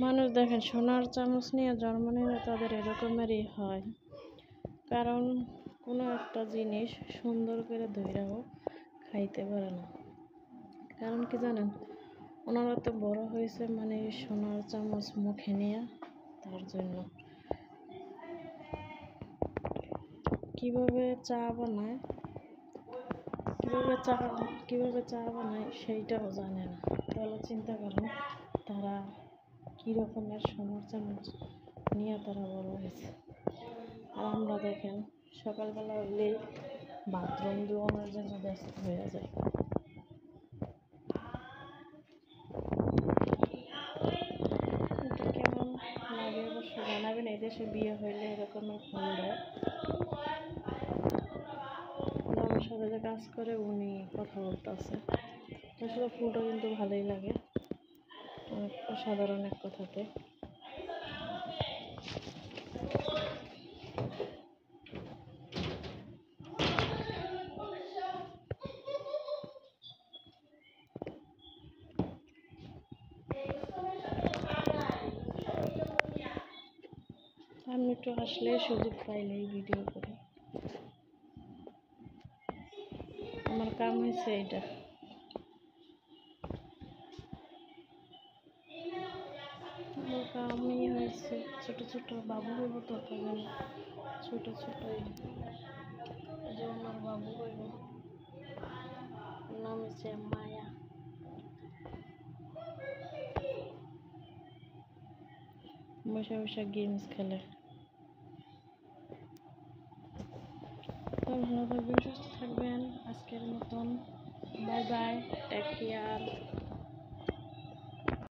মানুষ দেখেন সোনার চামচ নিয়ে জন্ম নিলে তাদের এরকমেরই হয়। কারণ কোনো একটা জিনিস সুন্দর করে ধইরাও খাইতে পারে না। কারণ কি জানেন, ওনারা তো বড় হয়েছে মানে সোনার চামচ মুখে নিয়ে, তার জন্য কিভাবে চা বানায় সেইটাও জানে না। তাহলে চিন্তা করেন তারা কী রকমের সোনার চামচ নিয়ে তারা বড় হয়েছে। আর আমরা দেখেন সকালবেলা হলেই বাথরুম ধোয়ানোর জন্য ব্যস্ত হয়ে যায়। এটা কেমন লাগে অবশ্য জানাবেন। এই দেশে বিয়ে হইলে এরকমের ফোন দেয়। আমার সাথে যে কাজ করে উনি কথা বলতেছে, আসলে ফুলটা কিন্তু ভালোই লাগে, অনেক অসাধারণ এক কথাতে। আমি একটু আসলে সুযোগ পাইলেই ভিডিও করি। আমার কাম হয়েছে এটা। আমার কামই হয়েছে ছোট ছোট বাবু হইব তো, তখন ছোট ছোট যে আমার বাবু হইব, নাম হচ্ছে মায়া। বসে বসে গেমস খেলে। তো ভালো থাকবেন, সুস্থ থাকবেন। আজকের মতন বাই বাই, টেক কেয়ার।